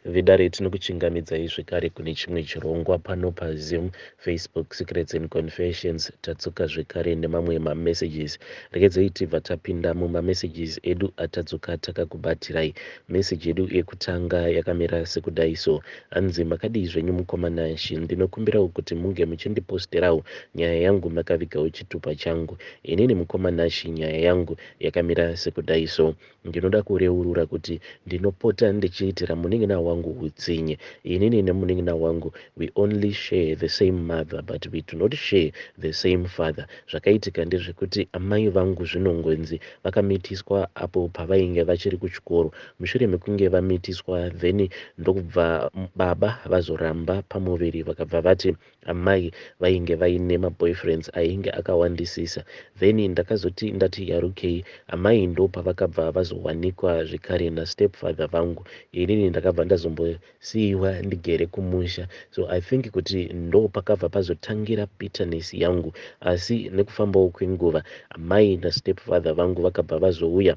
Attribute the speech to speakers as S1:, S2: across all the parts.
S1: Vidare tinokuchingamidzai zvekare kune chimwe chirongwa pano paZoom, Facebook Secrets and Confessions. Tatsuka zvekare nemamwe mamessages. Regedzei tibva tapinda mumamessages edu atadzoka takakubatirai. Message yedu yekutanga yakamira sekudai so. Anzi makadii zvenyu mukomana Shi, ndinokumbirawo kuti munge muchindiposterawo nyaya yangu makavigawo chitupa changu. Inini mukomana Shi, nyaya yangu yakamira sekudai so. Ndinoda kureurura kuti ndinopota ndichiitira munin'ina wangu utsinye. Inini nemunin'ina wangu, we only share the same mother but we do not share the same father. Zvakaitika ndezvekuti amai vangu zvinongwenzi vakamitiswa apo pavainge vachiri kuchikoro. Mushure mekunge vamitiswa, then ndokubva baba vazoramba pamuviri vakabva vati amai vainge vaine maboyfriends ainge akawandisisa. Then ndati yarukei, amai ndo pavakabva vazowanikwa zvekare nastepfather vangu. Inini ndakabva ndazombosiyiwa ndigere kumusha. So I think kuti ndo pakabva pazotangira bitterness yangu, asi nekufambawo kwenguva amai nastepfather vangu vakabva vazouya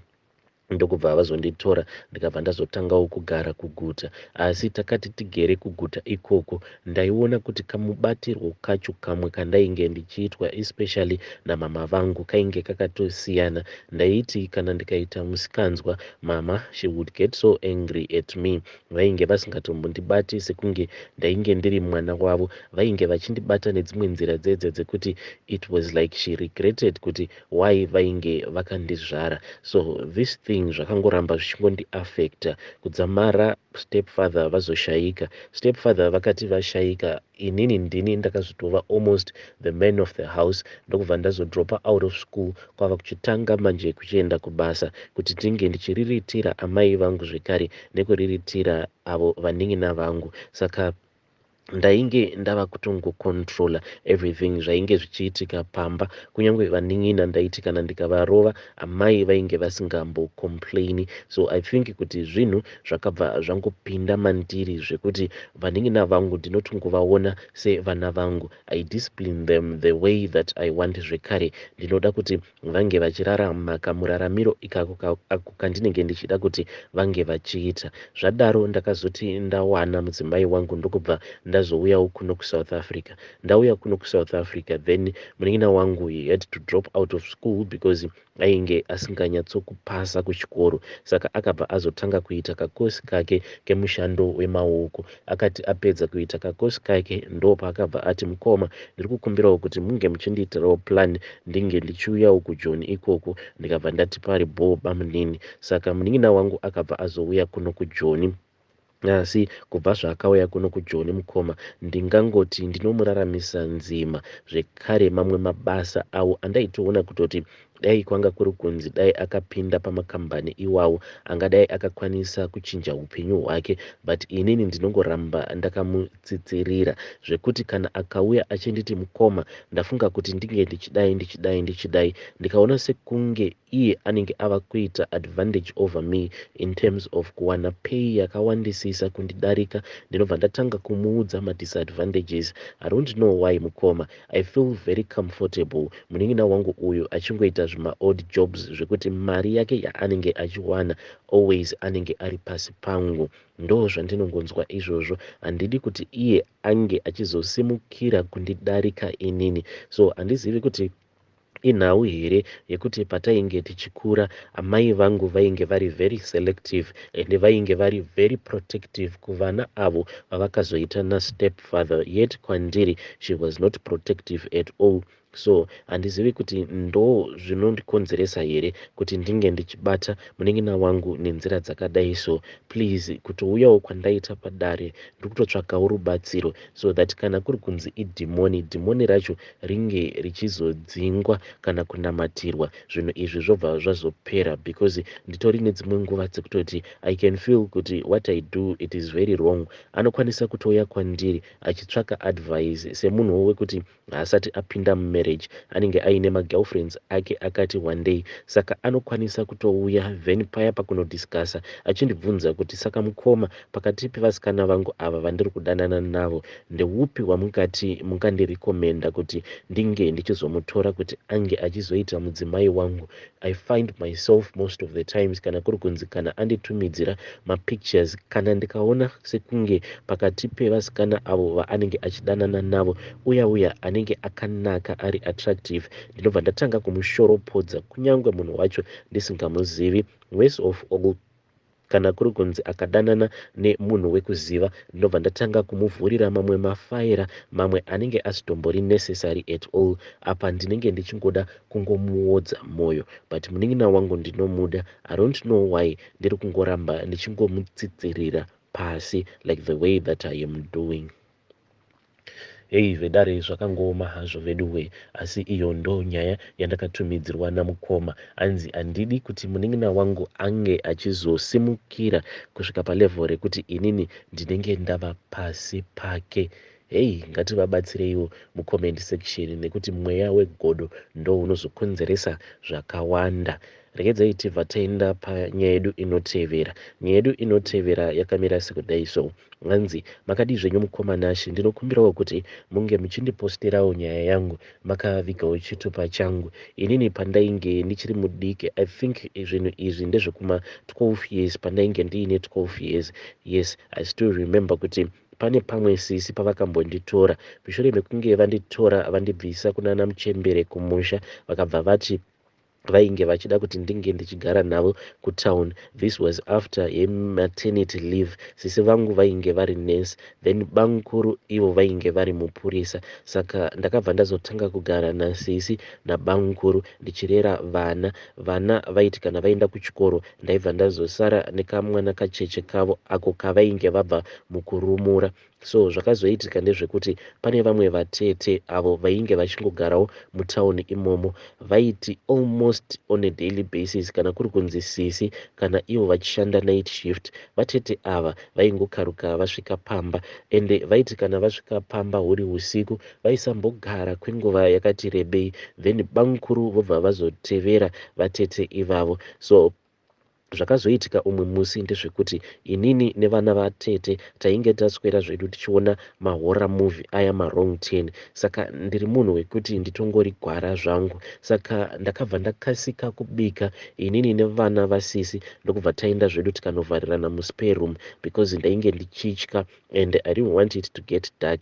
S1: ndokubva vazonditora ndikabva ndazotangawo kugara kuguta. Asi takati tigere kuguta ikoko, ndaiona kuti kamubatirwo kacho kamwe kandainge ndichiitwa especially namama vangu kainge kakatosiyana. Ndaiti kana ndikaita musikanzwa, mama she would get so angry at me. Vainge vasingatombondibati sekunge ndainge ndiri mwana wavo. Vainge vachindibata nedzimwe nzira dzedze dzekuti it was like she regretted kuti why vainge vakandizvara. So this thing zvakangoramba zvichingondiafecta kudzamara stepfather vazoshaika. Stepfather vakati vashaika, inini ndini ndakazotova almost the man of the house. Ndokubva ndazodropa out of school, kwava kuchitanga manje kuchienda kubasa kuti ndinge ndichiriritira amai vangu zvekare nekuriritira avo vanin'ina vangu. Saka ndainge ndava kutongocontrola everything zvainge zvichiitika pamba. Kunyange vanin'ina ndaiti kana ndikavarova amai vainge vasingambocomplaini. So I think kuti zvinhu zvakabva zvangopinda mandiri zvekuti vanin'ina vangu ndinotongovaona sevana vangu. I discipline them the way that I want zvekare. Ndinoda kuti vange vachirarama kamuraramiro ikako ako kandinenge ndichida kuti vange vachiita. Zvadaro ndakazoti ndawana mudzimai wangu ndokubva ndazouyawo kuno kuSouth Africa. Ndauya kuno kuSouth Africa, then munin'ina wangu he had to drop out of school because ainge asinganyatsokupasa kuchikoro. Saka akabva azotanga kuita kakosi kake kemushando wemaoko. Akati apedza kuita kakosi kake ndo paakabva ati mukoma, ndiri kukumbirawo kuti munge muchindiitirawo plan ndinge ndichiuyawo kuJoni ikoko. Ndikabva ndati pari bho bamunini. Saka munin'ina wangu akabva azouya kuno kuJoni. Asi kubva zvaakauya kuno kuJoni mukoma, ndingangoti ndinomuraramisa nzima zvekare mamwe mabasa awo andaitoona kutoti dai kwanga kuri kunzi dai akapinda pamakambani iwawo angadai akakwanisa kuchinja upenyu hwake, but inini ndinongoramba ndakamutsitsirira zvekuti kana akauya achinditi mukoma, ndafunga kuti ndinge ndichidai ndikaona sekunge iye anenge ava kuita advantage over me in terms of kuwana pay yakawandisisa kundidarika, ndinobva ndatanga kumuudza madisadvantages. I don't know why mukoma, I feel very comfortable munin'ina wangu uyu achingoita zvima odd jobs zvekuti mari yake yaanenge achiwana always anenge ari pasi pangu. Ndo zvandinongonzwa izvozvo. Handidi kuti iye ange achizosimukira kundidarika inini. So handizivi kuti inhau here yekuti patainge tichikura amai vangu vainge vari very selective and vainge vari very protective kuvana avo vavakazoita nastepfather, yet kwandiri she was not protective at all. So handizivi kuti ndo zvinondikonzeresa here kuti ndinge ndichibata munin'ina wangu nenzira dzakadai. So please kutouyawo kwandaita padare ndikutotsvakawo rubatsiro so that kana kuri kunzi dhimoni racho ringe richizodzingwa kana kunamatirwa, zvinhu izvi zvobva zvazopera, because nditori nedzimwe nguva dzekutoti I can feel kuti what I do it is very wrong. Anokwanisa kutouya kwandiri achitsvaka advice semunhu wekuti haasati apinda mumarriage marriage, anenge aine magirlfriends ake akati one day, saka anokwanisa kutouya then paya pakunodiscasa achindibvunza kuti saka mukoma, pakati pevasikana vangu ava vandiri kudanana navo ndeupi wamungati mungandirekomenda kuti ndinge ndichizomutora kuti ange achizoita mudzimai wangu. I find myself most of the times kana kuri kunzi kana anditumidzira mapictures, kana ndikaona sekunge pakati pevasikana avo vaanenge achidanana navo uya anenge akanaka ari attractive, ndinobva ndatanga kumushoropodza kunyange munhu wacho ndisingamuzivi. Worst of all, kana kuri kunzi akadanana nemunhu wekuziva, ndinobva ndatanga kumuvhurira mamwe mafaira mamwe anenge asitombori necessary at all. Apa ndinenge ndichingoda kungomuodza mwoyo, but munin'ina wangu ndinomuda. I don't know why ndiri kungoramba ndichingomutsitsirira pasi like the way that I am doing. Hei vedare zvakangoma hazvo veduwe, asi iyo ndo nyaya yandakatumidzirwa namukoma. Anzi handidi kuti munin'ina wangu ange achizosimukira kusvika palevhel rekuti inini ndinenge ndava pasi pake. Hei, ngativabatsireiwo mucomment section nekuti mweya wegodo ndo unozokonzeresa zvakawanda. Regedzai tibva taenda panyaya yedu inotevera. Nyaya yedu inotevera yakamira sekudai so. Anzi, makadi zvenyu mukoma Nashi, ndinokumbirawo kuti munge muchindiposterawo nyaya yangu makavigawo chitupa changu. Inini pandainge ndichiri mudiki, I think zvinhu izvi ndezvekuma 12 years, pandainge ndiine 12 years. Yes, I still remember kuti pane pamwe sisi pavakambonditora mushure mekunge vanditora vandibvisa kunana muchembere kumusha, vakabva vati vainge vachida kuti ndinge ndichigara navo kutown. This was after maternity leave. Sisi vangu vainge vari nurse, then bankuru ivo vainge vari mupurisa, saka ndakabva ndazotanga kugara nasisi nabankuru ndichirera vana vaiti kana vaenda kuchikoro ndaibva ndazosara nekamwana kacheche kavo ako kavainge vabva mukurumura. So zvakazoitika ndezvekuti pane vamwe vatete avo vainge vachingogarawo mutauni imomo, vaiti almost on a daily basis, kana kuri kunzi sisi kana ivo vachishanda night shift. Vatete ava vaingokaruka vasvika pamba, ende vaiti kana vasvika pamba huri usiku vaisambogara kwenguva yakati rebei, then bankuru vobva vazotevera vatete ivavo. So zvakazoitika umwe musi ndezvekuti inini nevana vatete tainge taswera zvedu tichiona mahora movie aya marong 10, saka ndiri munhu wekuti nditongori gwara zvangu, saka ndakabva ndakasika kubika inini nevana vasisi ndokubva taenda zvedu tikanovharirana muspare room because ndainge ndichitya and I didn't want it to get dark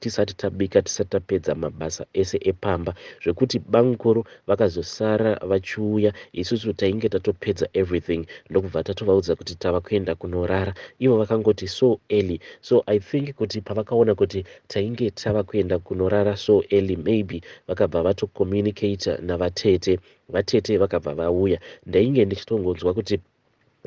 S1: tisati tabika, tisati tapedza mabasa ese epamba, zvekuti bankuru vakazosara vachiuya, isusu tainge tatopedza everything ndokubva tatovaudza kuti tava kuenda kunorara. Ivo vakangoti so early, so I think kuti pavakaona kuti tainge tava kuenda kunorara so early, maybe vakabva vatocommunicata navatete, vatete vakabva vauya. Ndainge ndichitongonzwa kuti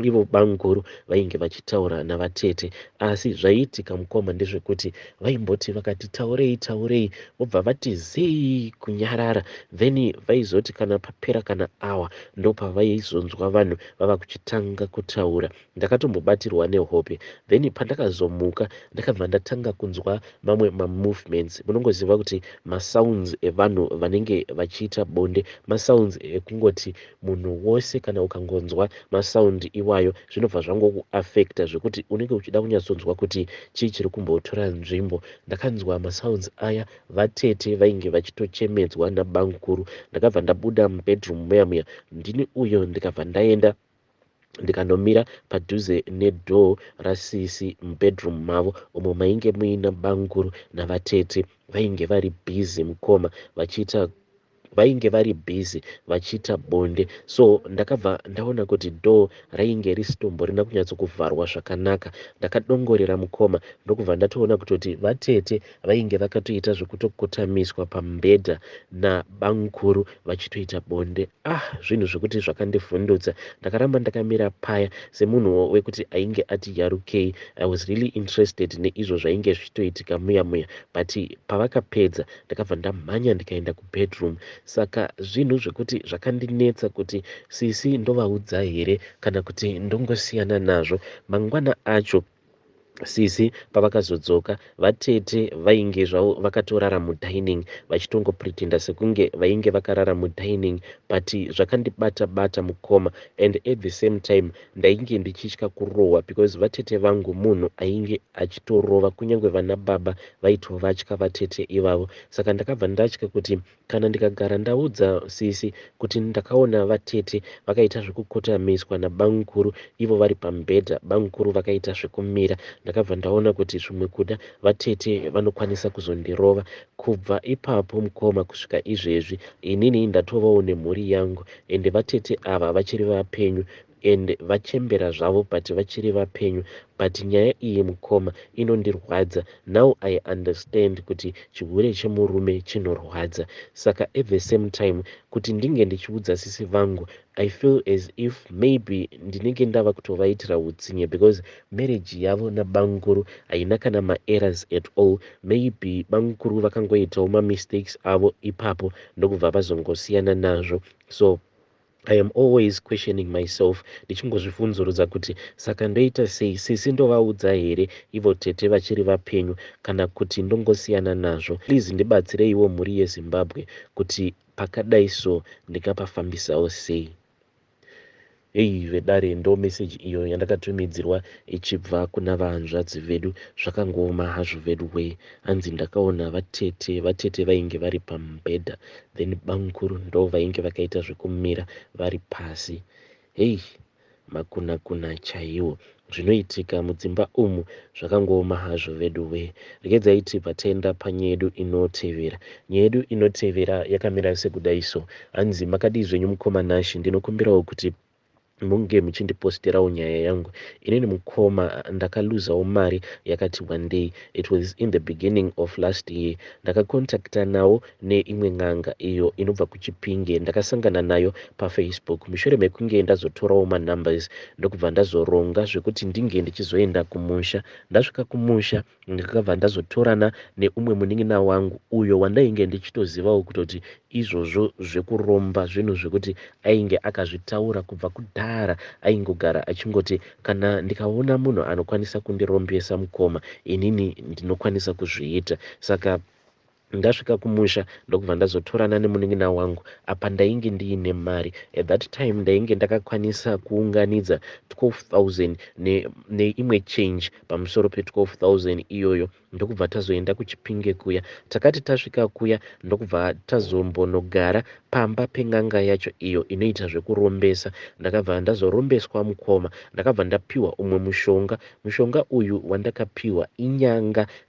S1: ivo bankuru vainge vachitaura navatete, asi zvaiitika mukoma ndezvekuti vaimboti vakati taurei vobva vati zii kunyarara, then vaizoti kana papera kana awa ndopavaizonzwa vanhu vava kuchitanga kutaura. Ndakatombobatirwa nehope, then pandakazomuka ndakabva ndatanga kunzwa mamwe mamovements. Munongoziva kuti masounds evanhu vanenge vachiita bonde, masounds ekungoti munhu wose kana ukangonzwa masound iwayo zvinobva zvangokuafekta zvekuti unenge uchida kunyatsonzwa kuti chii chiri kumbotora nzvimbo. Ndakanzwa masounds aya, vatete vainge vachitochemedzwa nabankuru. Ndakabva ndabuda mubedroom muya ndini uyo ndikabva ndaenda ndikanomira padhuze nedhoo rasisi mubedroom mavo umo mainge muina bankuru navatete vainge vari bhizi mukoma vainge vari bhizi vachiita bonde. So ndakabva ndaona kuti dhoo rainge risitomborina kunyatsokuvharwa zvakanaka. Ndakadongorera mukoma ndokubva ndatoona kutoti vatete vainge vakatoita zvekutokotamiswa pamubhedha nabankuru vachitoita bonde. Zvinhu zvekuti zvakandivhundutsa. Ndakaramba ndakamira paya semunhu wekuti ainge ati yarukei. I was really interested neizvo zvainge zvichitoitika muya but pavakapedza ndakabva ndamhanya ndikaenda kubedroom. Saka zvinhu zvekuti zvakandinetsa kuti sisi ndovaudza here kana kuti ndongosiyana nazvo. Mangwana acho sisi pavakazodzoka vatete vainge zvavo vakatorara mudining vachitongopretenda sekunge vainge vakarara mudining but zvakandibata mukoma and at the same time ndainge ndichitya kurohwa because vatete vangu munhu ainge achitorova kunyange vana baba vaitovatya vatete ivavo saka ndakabva ndatya kuti kana ndikagara ndaudza sisi kuti ndakaona vatete vakaita zvekukotamiswa nabangukuru ivo vari pamubhedha bangukuru vakaita zvekumira ndakabva ndaona kuti zvimwe kuda vatete vanokwanisa kuzondirova kubva ipapo mukoma kusvika izvezvi inini ndatovawo nemhuri yangu ende vatete ava vachiri vapenyu and vachembera zvavo but vachiri vapenyu but nyaya iyi mukoma inondirwadza. Now I understand kuti chihure chemurume chinorwadza saka at the same time kuti ndinge ndichiudza sisi vangu I feel as if maybe ndinenge ndava kutovaitira utsinye because marriage yavo nabangukuru haina kana maerrors at all. Maybe bangukuru vakangoitawo mamistakes avo ipapo ndokubva vazongosiyana nazvo. So I am always questioning myself ndichingozvifunzurudza kuti saka ndoita sei sisi ndovaudza here ivo tete vachiri vapenyu kana kuti ndongosiyana nazvo. Please ndibatsireiwo mhuri yeZimbabwe kuti pakadai so ndingapafambisawo sei. Hei vedare ndo meseji iyo yandakatumidzirwa ichibva kuna vahanzvadzi vedu zvakangooma hazvo vedu wei hanzi ndakaona vatete vainge vari pamubhedha then bangukuru ndo vainge vakaita zvekumira vari pasi. Hei makuna chaiwo zvinoitika mudzimba umu zvakangooma hazvo vedu wei. Regedzai tibva taenda panyaya yedu inotevera. Nyaya yedu inotevera yakamira sekudai so hanzi makadii zvenyu mukoma Nashi ndinokumbirawo kuti munge muchindiposterawo nyaya yangu inini mukoma ndakaluzawo mari yakati wandei. It was in the beginning of last year ndakakontakta nawo neimwe n'anga iyo inobva kuChipinge ndakasangana nayo pafacebook mushure mekunge ndazotorawo manumbers ndokubva ndazoronga zvekuti ndinge ndichizoenda kumusha. Ndasvika kumusha ndakabva ndazotorana neumwe munin'ina wangu uyo wandainge ndichitozivawo kutoti izvozvo zvekuromba zvinhu zvekuti ainge akazvitaura kubva kudhara aingogara achingoti kana ndikaona munhu anokwanisa kundirombesa mukoma inini ndinokwanisa kuzviita. Saka ndasvika kumusha ndokubva ndazotorana nemunin'ina wangu apa ndainge ndiine mari at that time ndainge ndakakwanisa kuunganidza 12,000 neimwe change pamusoro pe12,000 iyoyo ndokubva tazoenda kuChipinge kuya. Takati tasvika kuya ndokubva tazombonogara pamba pen'anga yacho iyo inoita zvekurombesa. Ndakabva ndazorombeswa mukoma ndakabva ndapiwa umwe mushonga uyu wandakapiwa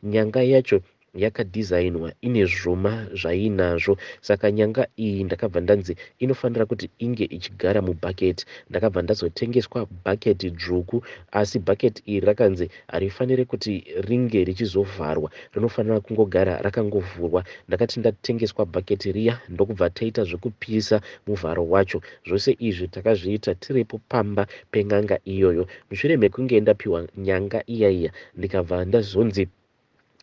S1: nyanga yacho yakadhizainwa ine zvuma zvainazvo saka nyanga iyi ndakabva ndanzi inofanira kuti inge ichigara mubhaketi. Ndakabva ndazotengeswa bhaketi dzvuku asi bhaketi iri rakanzi harifaniri kuti ringe richizovharwa rinofanira kungogara rakangovhurwa. Ndakati ndatengeswa bhaketi riya ndokubva taita zvekupisa muvharo wacho. Zvose izvi takazviita tiripo pamba pen'anga iyoyo. Mushure mekunge ndapiwa nyanga iyaiya ndikabva ndazonzi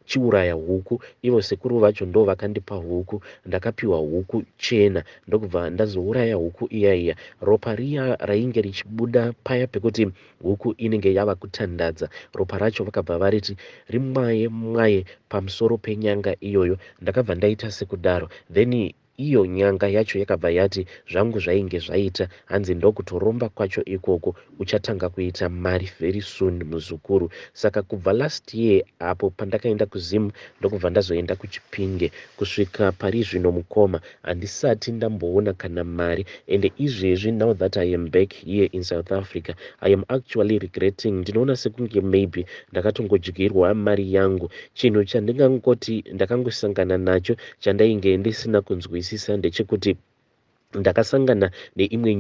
S1: chiuraya huku ivo sekuru vacho ndo vakandipa huku ndakapiwa huku chena ndokubva ndazouraya huku iyaiya. Ropa riya rainge richibuda paya pekuti huku inenge yava kutandadza ropa racho vakabva variti rimwaye pamusoro penyanga iyoyo. Ndakabva ndaita sekudaro then iyo nyanga yacho yakabva yati zvangu zvainge zvaita hanzi ndokutoromba kwacho ikoko uchatanga kuita mari very soon muzukuru. Saka kubva last year apo pandakaenda kuZim ndokubva ndazoenda kuChipinge kusvika pari zvino mukoma handisati ndamboona kana mari and izvezvi now that I am back here in South Africa I am actually regretting. Ndinoona sekunge maybe ndakatongodyirwa mari yangu. Chinhu chandingangoti ndakangosangana nacho chandainge ndisina kunzwisisa ndechekuti ndakasangana neimwe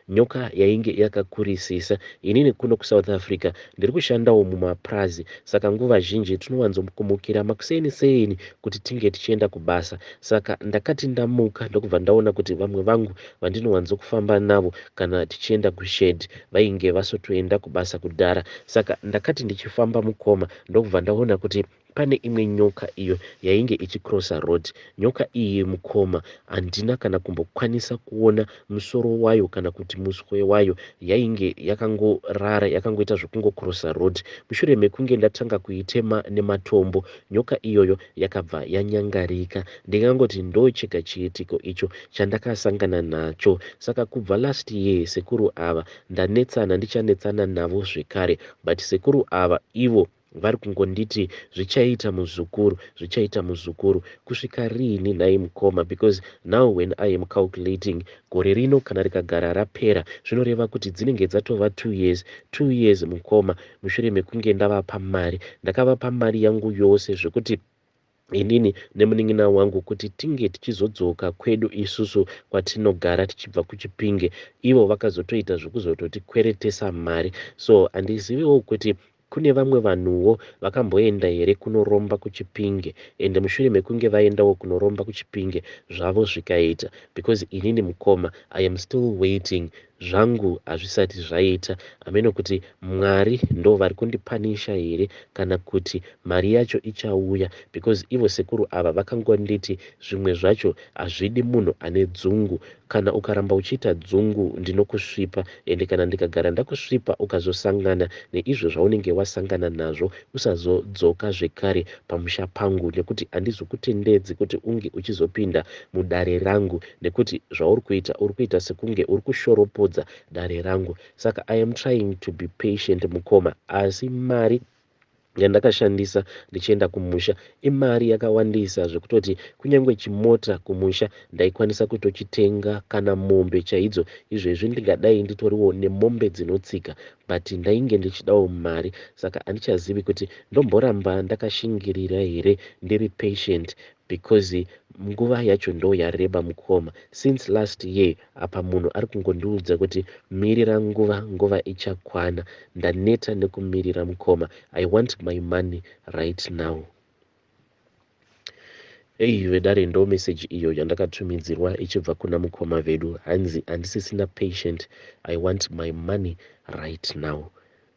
S1: nyoka yainge yakakurisisa. Inini kuno kuSouth Africa ndiri kushandawo mumaprazi saka nguva zhinji tinowanzokumukira makuseni kuti tinge tichienda kubasa. Saka ndakati ndamuka ndokubva ndaona kuti vamwe vangu vandinowanzokufamba navo kana tichienda kushedi vainge vasotoenda kubasa kudhara. Saka ndakati ndichifamba mukoma ndokubva ndaona kuti pane imwe nyoka iyo yainge ichikrosa road. Nyoka iyi mukoma handina kana kumbokwanisa kuona musoro wayo kana kuti muswe wayo, yainge yakangorara yakangoita zvekungokrosa road. Mushure mekunge ndatanga kuitema nematombo, nyoka iyoyo yakabva yanyangarika. Ndingangoti ndo chega chiitiko icho chandakasangana nacho. Saka kubva last year sekuru ava ndichanetsana navo zvekare, but sekuru ava ivo vari kungonditi zvichaita muzukuru, zvichaita muzukuru. Kusvika rini nhai mukoma? Because now when I am calculating, gore rino kana rikagara rapera zvinoreva kuti dzinenge dzatova 2 years. 2 years mukoma, mushure mekunge ndavapa mari. Ndakavapa mari yangu yose zvekuti inini nemunin'ina wangu kuti tinge tichizodzoka kwedu isusu kwatinogara tichibva kuChipinge, ivo vakazotoita zvekuzototikweretesa mari. So handiziviwo kuti kune vamwe vanhuwo vakamboenda here kunoromba kuChipinge, ende mushure mekunge vaendawo kunoromba kuChipinge zvavo zvikaita. Because inini mukoma, I am still waiting, zvangu hazvisati zvaita. Hameno kuti Mwari ndo vari kundipanisha here kana kuti mari yacho ichauya. Because ivo sekuru ava vakangonditi zvimwe zvacho hazvidi munhu ane dzungu. Kana ukaramba uchiita dzungu ndinokusvipa, ende kana ndikagara ndakusvipa ukazosangana neizvo zvaunenge wasangana nazvo, usazodzoka zvekare pamusha pangu, nekuti handizokutendedzi kuti unge uchizopinda mudare rangu, nekuti zvauri kuita uri kuita sekunge uri kushoropodza dare rangu. Saka I am trying to be patient mukoma, asi mari yandakashandisa ndichienda kumusha imari yakawandisa zvekutoti kunyange chimota kumusha ndaikwanisa kutochitenga, kana mombe chaidzo. Izvezvi ndingadai nditoriwo nemombe dzinotsika, but ndainge ndichidawo mari. Saka handichazivi kuti ndomboramba ndakashingirira here ndiri patient, because nguva yacho ndo yareba mukoma. Since last year apa munhu ari kungondiudza kuti mirira nguva, nguva ichakwana. Ndaneta nekumirira mukoma. I want my money right now. Ei vedare ndo message iyo yandakatumidzirwa ichibva kuna mukoma vedu. Hanzi handisisina patient, I want my money right now.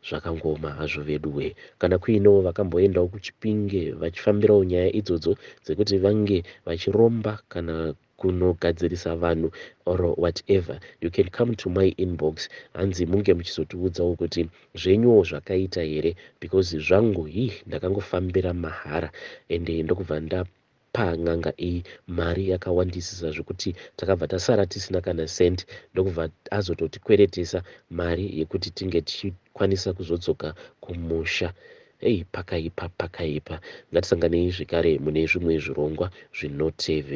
S1: Zvakangoma hazvo vedu we. Kana kuinewo vakamboendawo kuChipinge vachifambirawo nyaya idzodzo dzekuti vange vachiromba kana kunogadzirisa vanhu or whatever, you can come to my inbox. Hanzi munge muchizotiudzawo kuti zvenyuwo zvakaita here, because zvangu ndakangofambira mahara, ende ndokubva ndapa n'anga iyi mari yakawandisisa zvekuti takabva tasara tisina kana senti, ndokubva azototikweretesa mari yekuti tinge tichikwanisa kuzodzoka kumusha. Ei pakaipa, pakaipa. Ngatisanganei zvekare mune zvimwe zvirongwa zvinotevera.